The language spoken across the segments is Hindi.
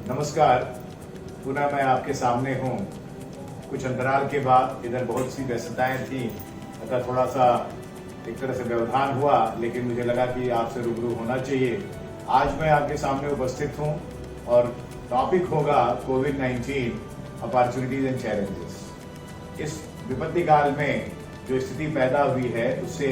नमस्कार। पुनः मैं आपके सामने हूँ। कुछ अंतराल के बाद इधर बहुत सी व्यस्तताएं थी, अतः थोड़ा सा एक तरह से व्यवधान हुआ, लेकिन मुझे लगा कि आपसे रूबरू होना चाहिए। आज मैं आपके सामने उपस्थित हूँ और टॉपिक होगा कोविड-19 अपॉर्चुनिटीज एंड चैलेंजेस। इस विपत्ति काल में जो स्थिति पैदा हुई है उससे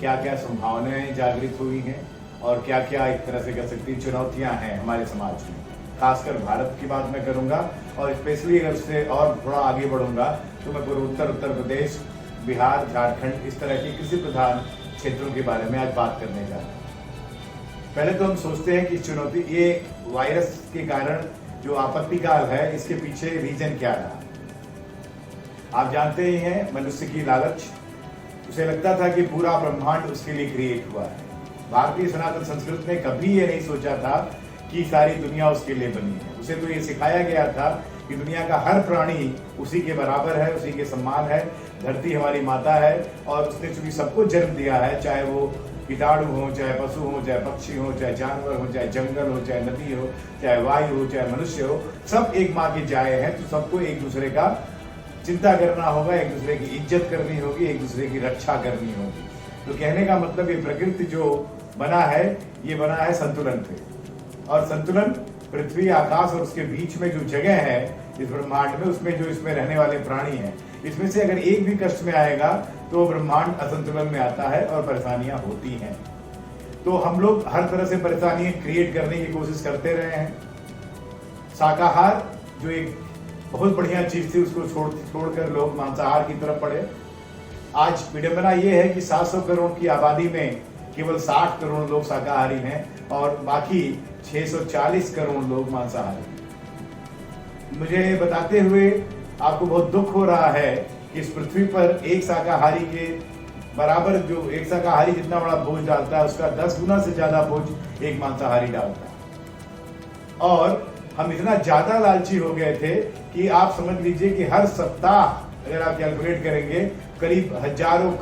क्या क्या संभावनाएं जागृत हुई हैं और क्या क्या एक तरह से कह सकती चुनौतियां हैं हमारे समाज में। खासकर भारत की बात मैं करूंगा और स्पेशली अगर उससे और थोड़ा आगे बढ़ूंगा तो मैं पूर्वोत्तर उत्तर प्रदेश, बिहार, झारखंड इस तरह के कृषि प्रधान क्षेत्रों के बारे में आज बात करने जा रहा हूँ। पहले तो हम सोचते हैं कि चुनौती ये वायरस के कारण जो आपत्ति काल है इसके पीछे रीजन क्या रहा। आप जानते ही हैं मनुष्य की लालच। उसे लगता था कि पूरा ब्रह्मांड उसके लिए क्रिएट हुआ है। भारतीय सनातन संस्कृति ने कभी ये नहीं सोचा था कि सारी दुनिया उसके लिए बनी है। उसे तो ये सिखाया गया था कि दुनिया का हर प्राणी उसी के बराबर है, उसी के समान है। धरती हमारी माता है और उसने चूंकि सबको जन्म दिया है, चाहे वो कीटाणु हो, चाहे पशु हो, चाहे पक्षी हो, चाहे जानवर हो, चाहे जंगल हो, चाहे नदी हो, चाहे वायु हो, चाहे मनुष्य हो, सब एक माँ के जाए हैं। तो सबको एक दूसरे का चिंता करना होगा, एक दूसरे की इज्जत करनी होगी, एक दूसरे की रक्षा करनी होगी। तो कहने का मतलब ये प्रकृति जो बना है ये बना है संतुलन पे, और संतुलन पृथ्वी, आकाश और उसके बीच में जो जगह है इस ब्रह्मांड में, उसमें जो इसमें रहने वाले प्राणी हैं, इसमें से अगर एक भी कष्ट में आएगा तो ब्रह्मांड असंतुलन में आता है और परेशानियां होती हैं। तो हम लोग हर तरह से परेशानियां क्रिएट करने की कोशिश करते रहे हैं। शाकाहार जो एक बहुत बढ़िया चीज थी उसको छोड़कर लोग मांसाहार की तरफ बढ़े। आज विडंबना ये है कि 700 करोड़ की आबादी में केवल 60 करोड़ लोग शाकाहारी हैं और बाकी 640 करोड़ लोग मांसाहारी हैं। मुझे बताते हुए आपको बहुत दुख हो रहा है कि इस पृथ्वी पर एक शाकाहारी के बराबर, जो एक शाकाहारी जितना बड़ा बोझ डालता है उसका 10 गुना से ज्यादा बोझ एक मांसाहारी डालता है। और हम इतना ज्यादा लालची हो गए थे कि आप समझ लीजिए कि हर सप्ताह अगर आप कैलकुलेट करेंगे करीब हजारों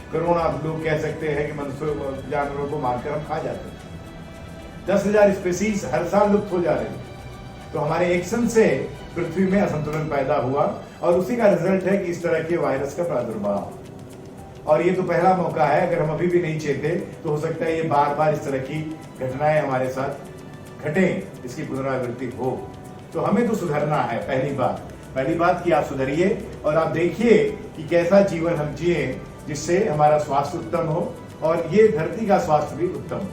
करोड़ आप लोग कह सकते हैं कि मनुष्य जानवरों को मारकर हम खा जाते हैं। 10,000 स्पीसीज हर साल लुप्त हो जा रही है। तो हमारे एक्शन से पृथ्वी में असंतुलन पैदा हुआ और उसी का रिजल्ट है कि इस तरह के वायरस का प्रादुर्भाव। और ये तो पहला मौका है, अगर हम अभी भी नहीं चेते तो हो सकता है ये बार बार इस तरह की घटनाएं हमारे साथ घटे, इसकी पुनरावृत्ति हो। तो हमें तो सुधरना है। पहली बात कि आप सुधरिए और आप देखिए कि कैसा जीवन हम जिए जिससे हमारा स्वास्थ्य उत्तम हो और ये धरती का स्वास्थ्य भी उत्तम हो।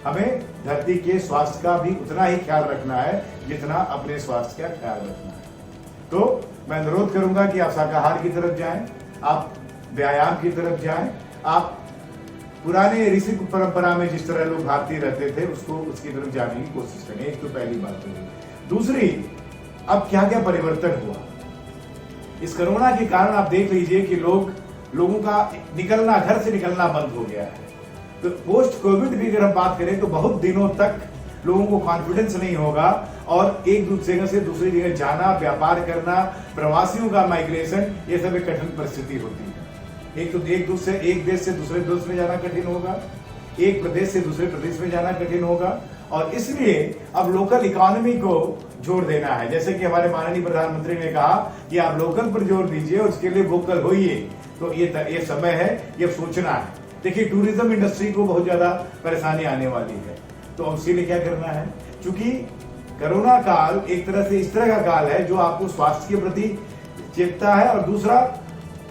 हमें धरती के स्वास्थ्य का भी उतना ही ख्याल रखना है जितना अपने स्वास्थ्य का ख्याल रखना है। तो मैं अनुरोध करूंगा कि आप शाकाहार की तरफ जाएं, आप व्यायाम की तरफ जाएं, आप पुराने ऋषि परंपरा में जिस तरह लोग भारतीय रहते थे उसकी तरफ जाने की कोशिश करें। एक तो पहली बात होगी। दूसरी, अब क्या क्या परिवर्तन हुआ इस कोरोना के कारण। आप देख लीजिए कि लोगों का निकलना, घर से निकलना बंद हो गया है। तो पोस्ट कोविड भी अगर हम बात करें तो बहुत दिनों तक लोगों को कॉन्फिडेंस नहीं होगा और एक जगह से दूसरी जगह जाना, व्यापार करना, प्रवासियों का माइग्रेशन, ये सब एक कठिन परिस्थिति होती है। एक देश से दूसरे देश में जाना कठिन होगा, एक प्रदेश से दूसरे प्रदेश में जाना कठिन होगा और इसलिए अब लोकल इकोनॉमी को जोर देना है। जैसे कि हमारे माननीय प्रधानमंत्री ने कहा कि आप लोकल पर जोर दीजिए और उसके लिए वोकल होइए। तो ये समय है, ये सोचना है। देखिए, टूरिज्म इंडस्ट्री को बहुत ज्यादा परेशानी आने वाली है, तो इसीलिए क्या करना है, क्योंकि कोरोना काल एक तरह से इस तरह का काल है जो आपको स्वास्थ्य के प्रति चेतता है और दूसरा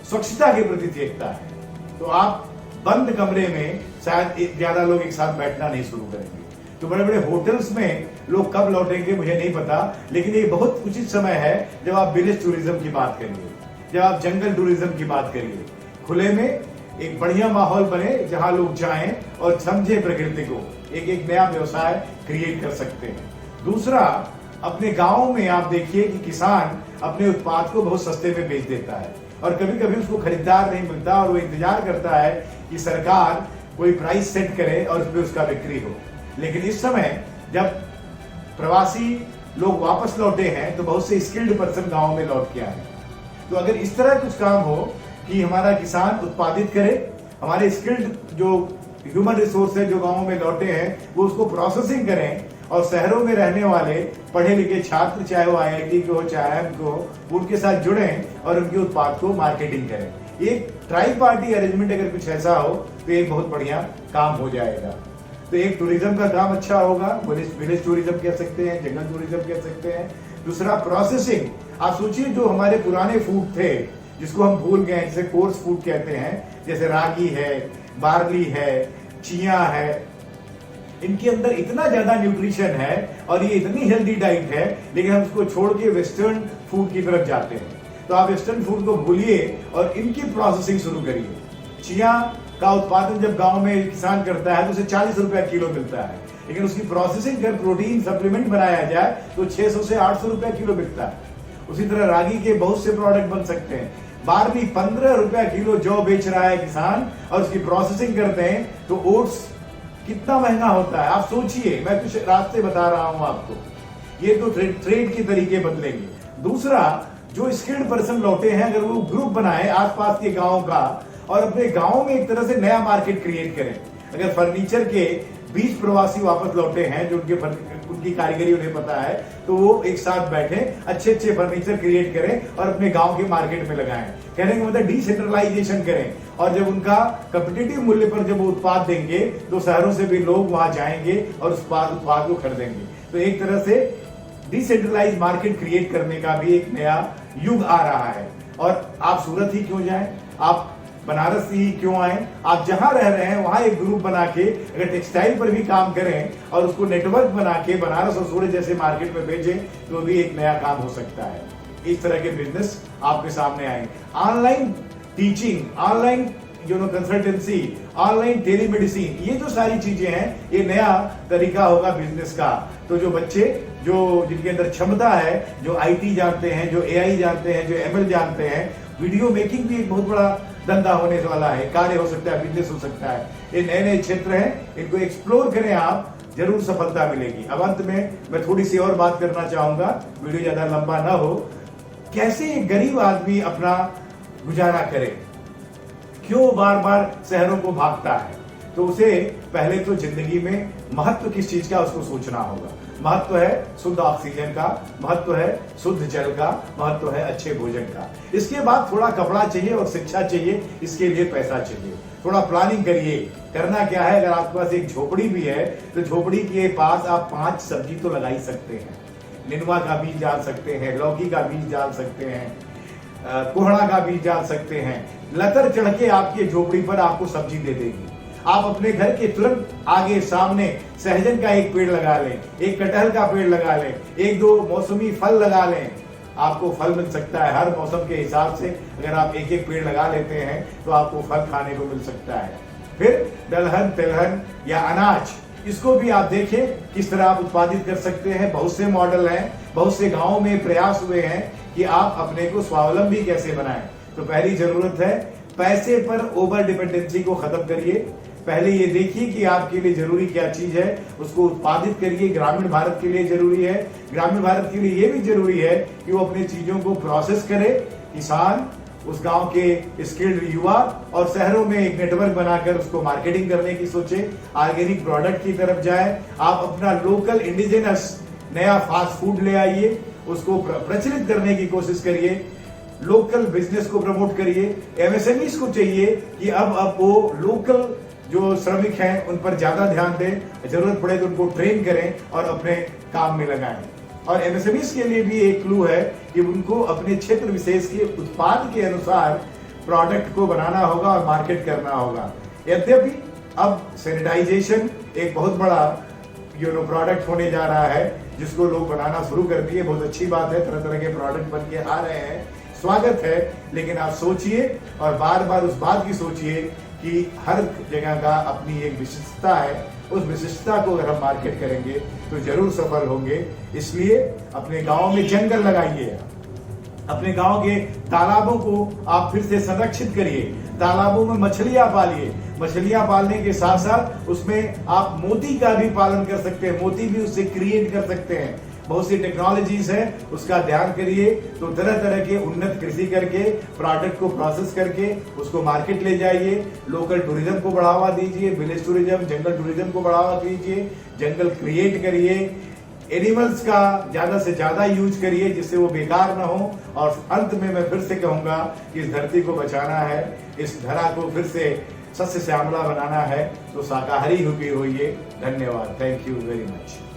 स्वच्छता के प्रति चेतता है। तो आप बंद कमरे में शायद ज्यादा लोग एक साथ बैठना नहीं शुरू करेंगे। तो बड़े बड़े होटल्स में लोग कब लौटेंगे मुझे नहीं पता, लेकिन ये बहुत उचित समय है जब आप विलेज टूरिज्म की बात करिए, जब आप जंगल टूरिज्म की बात करिए। खुले में एक बढ़िया माहौल बने जहां लोग जाएं और समझे प्रकृति को, एक नया व्यवसाय क्रिएट कर सकते हैं। दूसरा, अपने गांव में आप देखिए कि किसान अपने उत्पाद को बहुत सस्ते में बेच देता है और कभी कभी उसको खरीदार नहीं मिलता और वो इंतजार करता है कि सरकार कोई प्राइस सेट करे और उसमें उसका बिक्री हो। लेकिन इस समय जब प्रवासी लोग वापस लौटे हैं तो बहुत से स्किल्ड पर्सन गांव में लौट के आए। तो अगर इस तरह कुछ काम हो कि हमारा किसान उत्पादित करे, हमारे स्किल्ड जो ह्यूमन रिसोर्स है जो गांवों में लौटे हैं वो उसको प्रोसेसिंग करें और शहरों में रहने वाले पढ़े लिखे छात्र, चाहे वो आईआईटी के हो चाहे IIM के हो, उनके साथ जुड़ें और उनके उत्पाद को मार्केटिंग करें। एक ट्राई पार्टी अरेंजमेंट अगर कुछ ऐसा हो तो एक बहुत बढ़िया काम हो जाएगा। तो एक टूरिज्म का काम अच्छा होगा, विलेज टूरिज्म कह सकते हैं, जंगल टूरिज्म कह सकते हैं। दूसरा प्रोसेसिंग, आप सोचिए जो हमारे पुराने फूड थे जिसको हम भूल गए, जैसे कोर्स फूड कहते हैं, जैसे रागी है, बार्ली है, चिया है, इनके अंदर इतना ज्यादा न्यूट्रिशन है और ये इतनी हेल्दी डाइट है, लेकिन हम उसको छोड़ के वेस्टर्न फूड की तरफ जाते हैं। तो आप वेस्टर्न फूड को भूलिए और इनकी प्रोसेसिंग शुरू करिए। चिया का उत्पादन जब गांव में किसान करता है तो उसे 40 रुपया किलो मिलता है, लेकिन उसकी प्रोसेसिंग कर प्रोटीन सप्लीमेंट बनाया जाए तो 600 से 800 रुपया किलो बिकता है। उसी तरह रागी के बहुत से प्रोडक्ट बन सकते हैं। बार्ली 15 रुपया किलो जौ बेच रहा है किसान और उसकी प्रोसेसिंग करते हैं तो ओट्स कितना महंगा होता है। आप सोचिए, मैं कुछ रास्ते बता रहा हूं आपको। ये तो ट्रेड के तरीके बदलेंगे। दूसरा, जो स्किल्ड पर्सन लौटे हैं, अगर वो ग्रुप बनाए आसपास के गांव का और अपने गांव में एक तरह से नया मार्केट क्रिएट करें। अगर फर्नीचर के 20 प्रवासी वापस लौटे हैं जो उनकी कारीगरी उन्हें पता है, तो वो एक साथ बैठे अच्छे अच्छे फर्नीचर क्रिएट करें और अपने गांव के मार्केट में लगाएं। कहने का मतलब डिसेंट्रलाइजेशन करें, और जब उनका कॉम्पिटिटिव मूल्य पर जब वो उत्पाद देंगे तो शहरों से भी लोग वहां जाएंगे और उस उत्पाद को खरीदेंगे। तो एक तरह से डिसेंट्रलाइज मार्केट क्रिएट करने का भी एक नया युग आ रहा है। और आप सूरत ही क्यों जाएं, आप बनारस ही क्यों आए, आप जहां रह रहे हैं वहां एक ग्रुप बना के अगर टेक्सटाइल पर भी काम करें और उसको नेटवर्क बना के बनारस और सूरत जैसे मार्केट में भेजें तो भी एक नया काम हो सकता है। इस तरह के बिजनेस आपके सामने आए। Online teaching, online consultancy, online telemedicine, ये जो सारी चीजें हैं, ये नया तरीका होगा बिजनेस का। तो जो बच्चे जिनके अंदर क्षमता है, जो IT जानते हैं, जो AI जानते हैं, जो ML जानते हैं, वीडियो मेकिंग भी एक बहुत बड़ा धंधा होने वाला है, कार्य हो सकता है, बिजनेस हो सकता है। ये नए नए क्षेत्र हैं, इनको एक्सप्लोर करें, आप जरूर सफलता मिलेगी। अब अंत में मैं थोड़ी सी और बात करना चाहूंगा, वीडियो ज्यादा लंबा ना हो। कैसे एक गरीब आदमी अपना गुजारा करे, क्यों बार बार शहरों को भागता है, तो उसे पहले तो जिंदगी में महत्व किस चीज का उसको सोचना होगा। महत्व है शुद्ध ऑक्सीजन का, महत्व है शुद्ध जल का, महत्व है अच्छे भोजन का। इसके बाद थोड़ा कपड़ा चाहिए और शिक्षा चाहिए, इसके लिए पैसा चाहिए। थोड़ा प्लानिंग करिए। करना क्या है, अगर आपके पास एक झोपड़ी भी है तो झोपड़ी के पास आप 5 सब्जी तो लगा ही सकते हैं। नेनुआ का बीज डाल सकते हैं, लौकी का बीज डाल सकते हैं, कोहड़ा का बीज डाल सकते हैं। लतर चढ़ के आपकी झोपड़ी पर आपको सब्जी दे देगी। आप अपने घर के तुरंत आगे सामने सहजन का एक पेड़ लगा लें, एक कटहल का पेड़ लगा लें, 1-2 मौसमी फल लगा लें, आपको फल मिल सकता है। हर मौसम के हिसाब से अगर आप एक एक पेड़ लगा लेते हैं तो आपको फल खाने को मिल सकता है। फिर दलहन, तिलहन या अनाज, इसको भी आप देखें किस तरह आप उत्पादित कर सकते हैं। बहुत से मॉडल हैं, बहुत से गांवों में प्रयास हुए हैं कि आप अपने को स्वावलंबी कैसे बनाएं। तो पहली जरूरत है, पैसे पर ओवर डिपेंडेंसी को खत्म करिए। पहले ये देखिए कि आपके लिए जरूरी क्या चीज है, उसको उत्पादित करिए। ग्रामीण भारत के लिए जरूरी है, ग्रामीण भारत के लिए ये भी जरूरी है कि वो अपनी चीजों को प्रोसेस करे। किसान, उस गांव के स्किल्ड युवा, और शहरों में एक नेटवर्क बनाकर उसको मार्केटिंग करने की सोचे, ऑर्गेनिक प्रोडक्ट की तरफ जाए। आप अपना लोकल इंडिजिनस नया फास्ट फूड ले आइए, उसको प्रचलित करने की कोशिश करिए। लोकल बिजनेस को प्रमोट करिए। MSMEs को चाहिए कि अब वो लोकल जो श्रमिक हैं उन पर ज्यादा ध्यान दें, जरूरत पड़े तो उनको ट्रेन करें और अपने काम में लगाएं। और MSMEs के लिए भी एक क्लू है कि उनको अपने क्षेत्र विशेष के उत्पाद के अनुसार प्रोडक्ट को बनाना होगा और मार्केट करना होगा। यद्यपि अब सैनिटाइजेशन एक बहुत बड़ा प्रोडक्ट होने जा रहा है, जिसको लोग बनाना शुरू कर दिए। बहुत अच्छी बात है, तरह तरह के प्रोडक्ट बन के आ रहे हैं, स्वागत है। लेकिन आप सोचिए और बार बार उस बात की सोचिए कि हर जगह का अपनी एक विशिष्टता है। उस विशिष्टता को अगर हम मार्केट करेंगे तो जरूर सफल होंगे। इसलिए अपने गांव में जंगल लगाइए, अपने गांव के तालाबों को आप फिर से संरक्षित करिए, तालाबों में मछलियां पालिए। मछलियां पालने के साथ साथ उसमें आप मोती का भी पालन कर सकते हैं, मोती भी उससे क्रिएट कर सकते हैं। बहुत सी टेक्नोलॉजीज है, उसका ध्यान करिए। तो तरह तरह के उन्नत कृषि करके, प्रोडक्ट को प्रोसेस करके उसको मार्केट ले जाइए। लोकल टूरिज्म को बढ़ावा दीजिए, विलेज टूरिज्म, जंगल टूरिज्म को बढ़ावा दीजिए। जंगल क्रिएट करिए। एनिमल्स का ज्यादा से ज्यादा यूज करिए जिससे वो बेकार ना हो। और अंत में मैं फिर से कहूंगा कि इस धरती को बचाना है, इस धरा को फिर से सस्य श्यामला बनाना है, तो शाकाहारी ही होइए। धन्यवाद। Thank you very much.